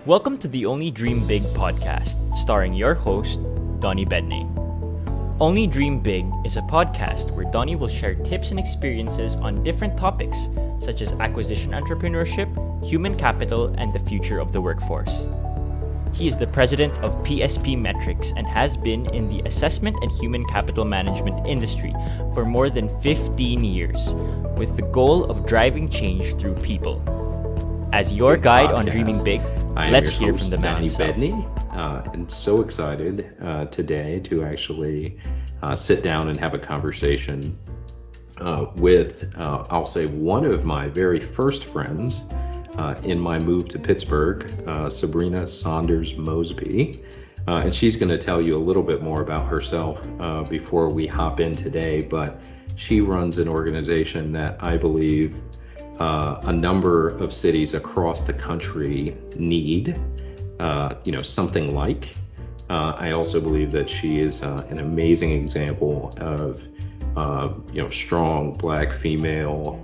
Welcome to the Only Dream Big podcast, starring your host, Donnie Bedney. Only Dream Big is a podcast where Donnie will share tips and experiences on different topics, such as acquisition entrepreneurship, human capital, and the future of the workforce. He is the president of PSP Metrics and has been in the assessment and human capital management industry for more than 15 years, with the goal of driving change through people. As your guide on dreaming big, let's hear from the man himself. Donnie Bedney, and so excited today to actually sit down and have a conversation with, I'll say, one of my very first friends in my move to Pittsburgh, Sabrina Saunders Mosby. And she's going to tell you a little bit more about herself before we hop in today, but she runs an organization that I believe a number of cities across the country need, something like. I also believe that she is an amazing example of, strong Black female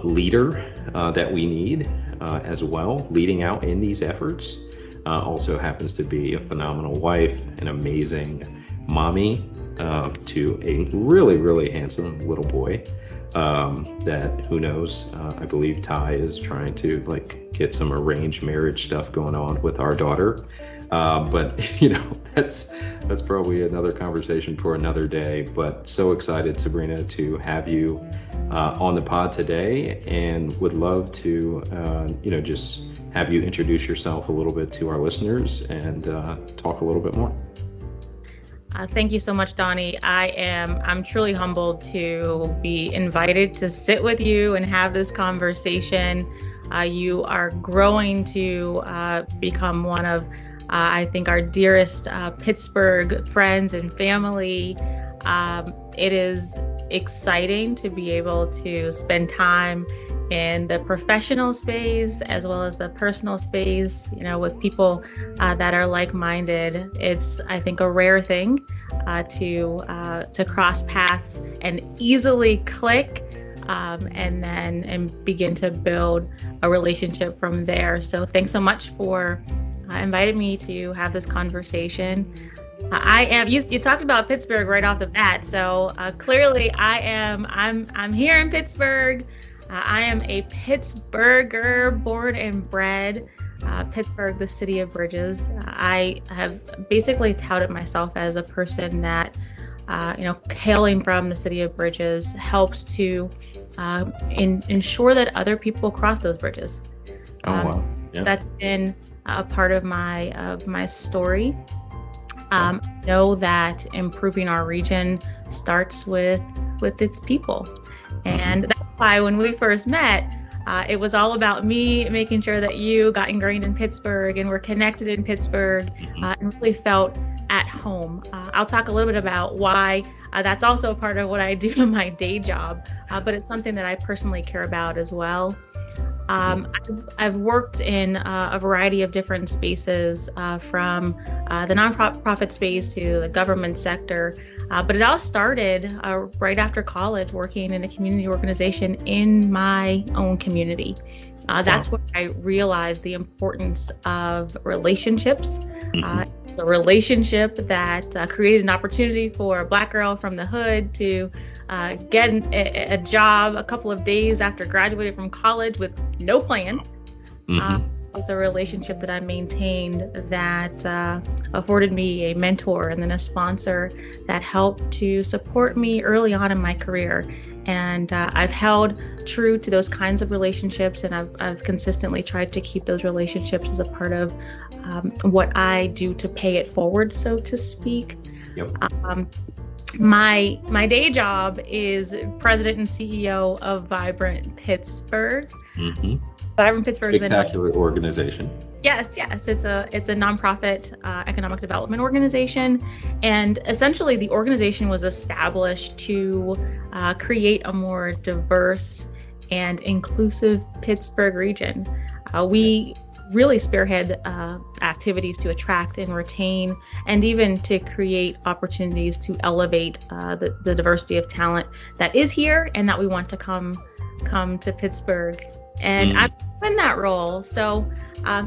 leader that we need as well, leading out in these efforts. Also happens to be a phenomenal wife, an amazing mommy to a really, really handsome little boy. That who knows, I believe Ty is trying to get some arranged marriage stuff going on with our daughter. But that's probably another conversation for another day. But so excited, Sabrina, to have you on the pod today, and would love to just have you introduce yourself a little bit to our listeners and talk a little bit more. Thank you so much, Donnie. I'm truly humbled to be invited to sit with you and have this conversation. You are growing to become one of, I think, our dearest Pittsburgh friends and family. It is exciting to be able to spend time in the professional space as well as the personal space, with people that are like-minded. It's, I think, a rare thing to cross paths and easily click and begin to build a relationship from there. So thanks so much for inviting me to have this conversation. You talked about Pittsburgh right off the bat, so clearly I'm here in Pittsburgh. I am a Pittsburgher, born and bred. Pittsburgh, the city of bridges. I have basically touted myself as a person that, hailing from the city of bridges, helps to ensure that other people cross those bridges. Wow! Yeah. That's been a part of my story. Know that improving our region starts with its people, and that's why when we first met, it was all about me making sure that you got ingrained in Pittsburgh and were connected in Pittsburgh and really felt at home. I'll talk a little bit about why that's also a part of what I do in my day job, but it's something that I personally care about as well. I've worked in a variety of different spaces, from the nonprofit space to the government sector, but it all started right after college, working in a community organization in my own community. That's where I realized the importance of relationships. It's a relationship that created an opportunity for a Black girl from the hood to get a job a couple of days after graduating from college with no plan. It was a relationship that I maintained that afforded me a mentor and then a sponsor that helped to support me early on in my career. And I've held true to those kinds of relationships, and I've consistently tried to keep those relationships as a part of what I do to pay it forward, so to speak. Yep. My day job is president and CEO of Vibrant Pittsburgh. Vibrant Pittsburgh is a spectacular organization. Yes, it's a nonprofit economic development organization, and essentially the organization was established to create a more diverse and inclusive Pittsburgh region. We really spearhead activities to attract and retain, and even to create opportunities to elevate the diversity of talent that is here and that we want to come to Pittsburgh and I'm in that role. So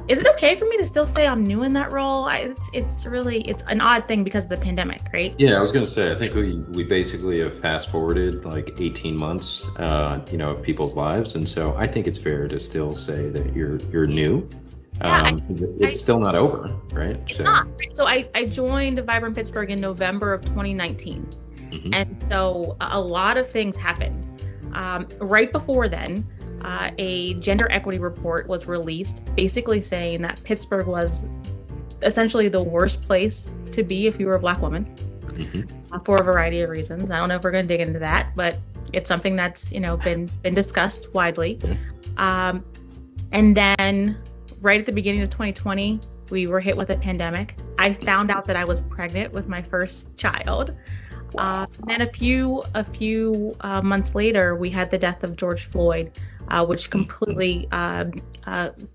is it okay for me to still say I'm new in that role? It's an odd thing because of the pandemic, right? Yeah, I was going to say, I think we basically have fast forwarded like 18 months, of people's lives. And so I think it's fair to still say that you're new. Yeah, it's still not over, right? It's not. So I joined Vibrant Pittsburgh in November of 2019. And so a lot of things happened. Right before then, a gender equity report was released, basically saying that Pittsburgh was essentially the worst place to be if you were a Black woman, for a variety of reasons. I don't know if we're going to dig into that, but it's something that's been discussed widely. And then right at the beginning of 2020, we were hit with a pandemic. I found out that I was pregnant with my first child. Then a few months later, we had the death of George Floyd, which completely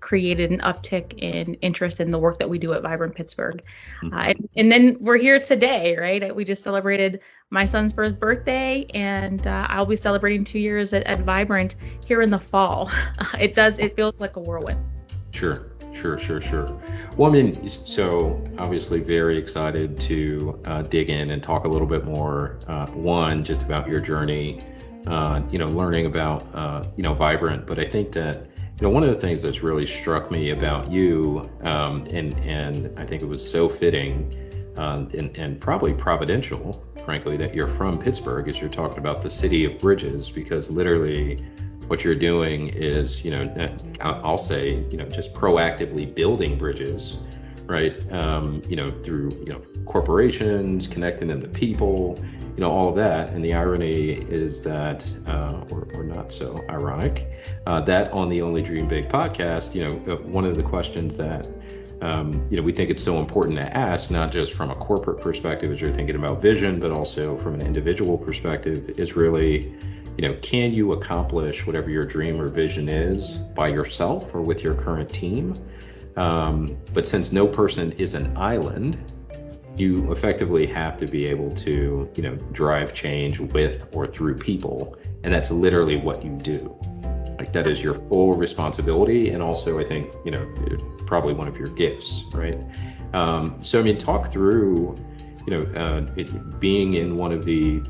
created an uptick in interest in the work that we do at Vibrant Pittsburgh. And then we're here today, right? We just celebrated my son's first birthday, and I'll be celebrating 2 years at Vibrant here in the fall. It feels like a whirlwind. Sure. Well, I mean, so obviously very excited to dig in and talk a little bit more, one, just about your journey, learning about, Vibrant. But I think that, one of the things that's really struck me about you, and I think it was so fitting and probably providential, frankly, that you're from Pittsburgh, is you're talking about the city of bridges, because literally what you're doing is, I'll say, just proactively building bridges, right? Through, corporations, connecting them to people, all of that. And the irony is that, or not so ironic, that on the Only Dream Big podcast, one of the questions that, we think it's so important to ask, not just from a corporate perspective as you're thinking about vision, but also from an individual perspective, is really, can you accomplish whatever your dream or vision is by yourself or with your current team? But since no person is an island, you effectively have to be able to, drive change with or through people. And that's literally what you do. Like, that is your full responsibility. And also, I think, probably one of your gifts, right? So, I mean, talk through, being in one of the,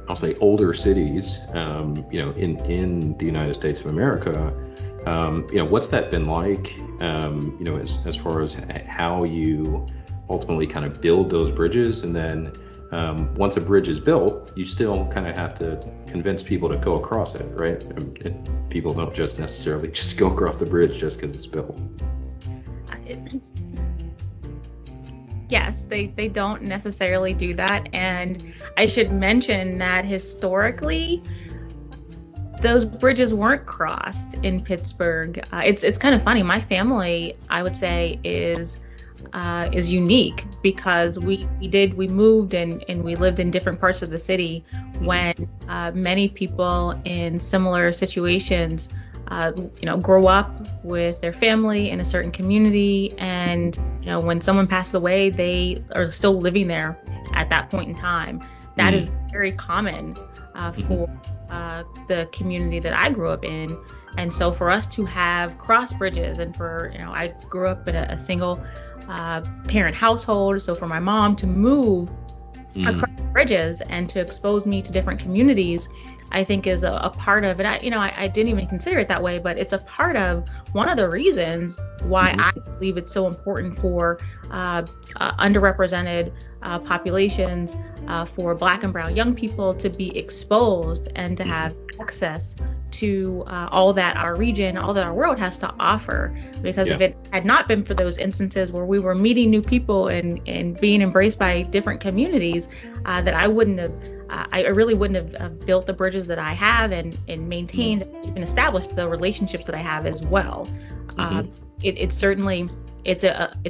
I'll say, older cities, in the United States of America, what's that been like, as far as how you ultimately kind of build those bridges? And then once a bridge is built, you still kind of have to convince people to go across it, right? People don't just necessarily just go across the bridge just because it's built. Yes, they don't necessarily do that. And I should mention that historically, those bridges weren't crossed in Pittsburgh. It's kind of funny. My family, I would say, is unique because we moved and we lived in different parts of the city when many people in similar situations grow up with their family in a certain community, and when someone passes away, they are still living there at that point in time. That is very common for the community that I grew up in. And so for us to have cross bridges, and for I grew up in a single parent household, so for my mom to move across bridges and to expose me to different communities, I think is a part of it. I didn't even consider it that way, but it's a part of one of the reasons why I believe it's so important for underrepresented populations, for Black and Brown young people to be exposed and to have access to all that our region, all that our world has to offer. Because if it had not been for those instances where we were meeting new people and being embraced by different communities, that I really wouldn't have built the bridges that I have and maintained and even established the relationships that I have as well. It's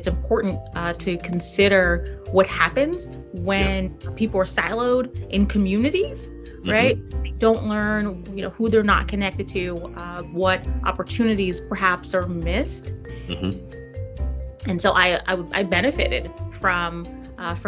important to consider what happens when people are siloed in communities, right? They don't learn, who they're not connected to, what opportunities perhaps are missed. And so I benefited from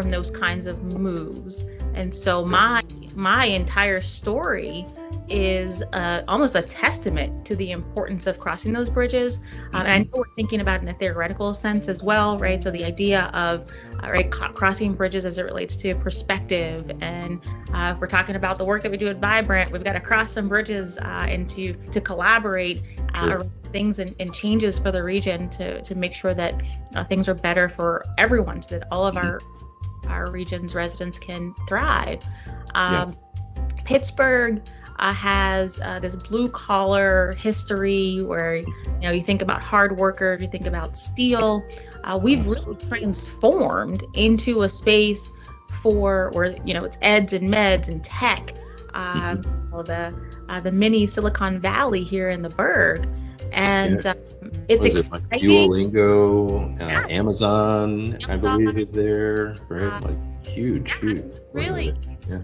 those kinds of moves. And so my entire story is almost a testament to the importance of crossing those bridges. And I know we're thinking about it in a theoretical sense as well, right? So the idea of crossing bridges as it relates to perspective, and if we're talking about the work that we do at Vibrant, we've got to cross some bridges and to collaborate around things and changes for the region to make sure that things are better for everyone, so that all of our region's residents can thrive. Pittsburgh has this blue collar history where you think about hard workers, you think about steel. We've really transformed into a space for where it's eds and meds and tech, the mini Silicon Valley here in the Burgh, and it's exciting. Like Duolingo, Amazon, I believe, is there, right? Like huge. Really,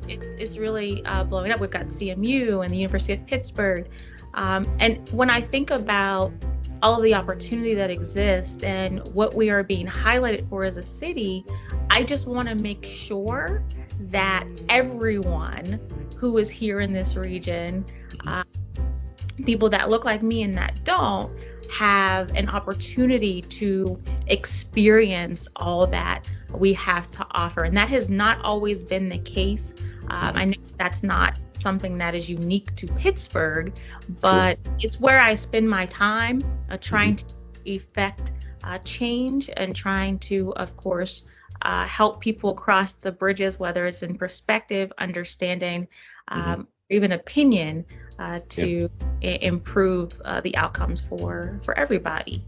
it's really blowing up. We've got CMU and the University of Pittsburgh, and when I think about all of the opportunity that exists and what we are being highlighted for as a city, I just want to make sure that everyone who is here in this region, people that look like me and that don't, have an opportunity to experience all that we have to offer. And that has not always been the case. I know that's not something that is unique to Pittsburgh, but it's where I spend my time trying to effect change and trying to, of course, help people cross the bridges, whether it's in perspective, understanding, or even opinion, to improve the outcomes for everybody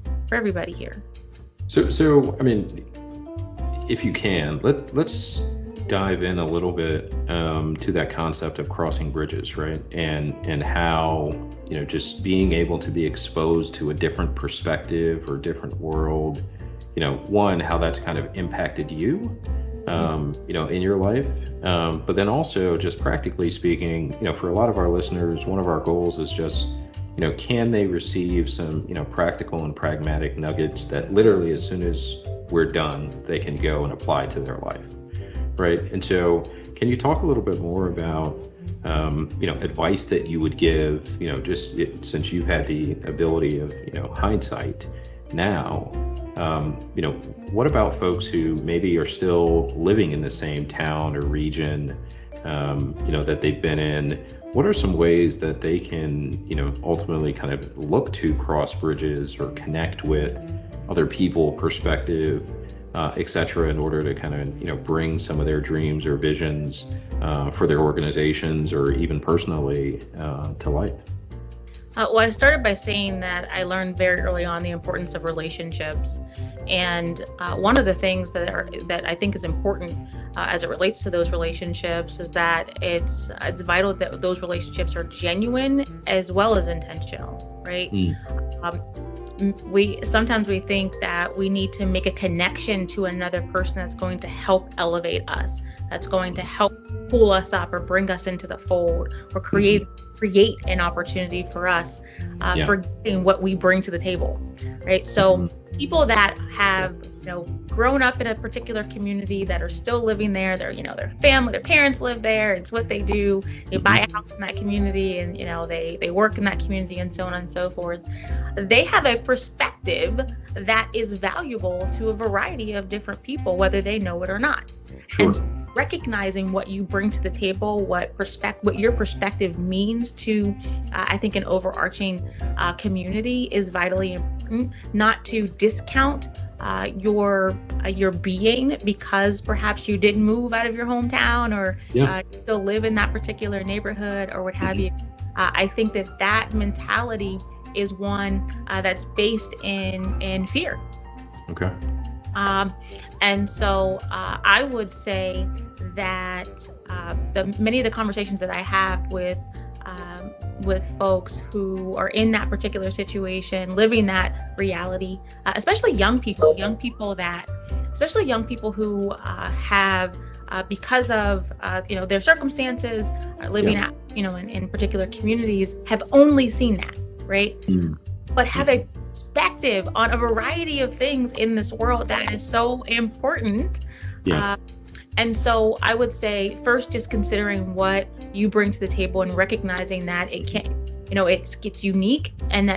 here. So I mean, if you can, let's dive in a little bit to that concept of crossing bridges, right? And how, just being able to be exposed to a different perspective or different world, one, how that's kind of impacted you, in your life. But then also, just practically speaking, for a lot of our listeners, one of our goals is just, can they receive some, practical and pragmatic nuggets that literally as soon as we're done, they can go and apply to their life, right? And so can you talk a little bit more about, advice that you would give, since you've had the ability of, hindsight now, what about folks who maybe are still living in the same town or region, that they've been in? What are some ways that they can, ultimately kind of look to cross bridges or connect with other people, perspective, et cetera, in order to kind of, bring some of their dreams or visions for their organizations or even personally to life? Well, I started by saying that I learned very early on the importance of relationships, and one of the things that I think is important as it relates to those relationships is that it's vital that those relationships are genuine as well as intentional, right? Sometimes we think that we need to make a connection to another person that's going to help elevate us, that's going to help pull us up or bring us into the fold, or create an opportunity for us, forgetting what we bring to the table, right? So people that have grown up in a particular community, that are still living there, their family, their parents live there, it's what they do, they buy a house in that community, and they work in that community, and so on and so forth. They have a perspective that is valuable to a variety of different people, whether they know it or not. Sure. And recognizing what you bring to the table, what your perspective means to, I think, an overarching community is vitally important. Not to discount your being because perhaps you didn't move out of your hometown, or you still live in that particular neighborhood, or what have you. I think that mentality is one that's based in fear. Okay. And so I would say that many of the conversations that I have with folks who are in that particular situation, living that reality, especially young people who have, because of their circumstances, living out in particular communities, have only seen that, right? But have a perspective on a variety of things in this world that is so important. And so I would say first, just considering what you bring to the table and recognizing that it can't, it's unique and that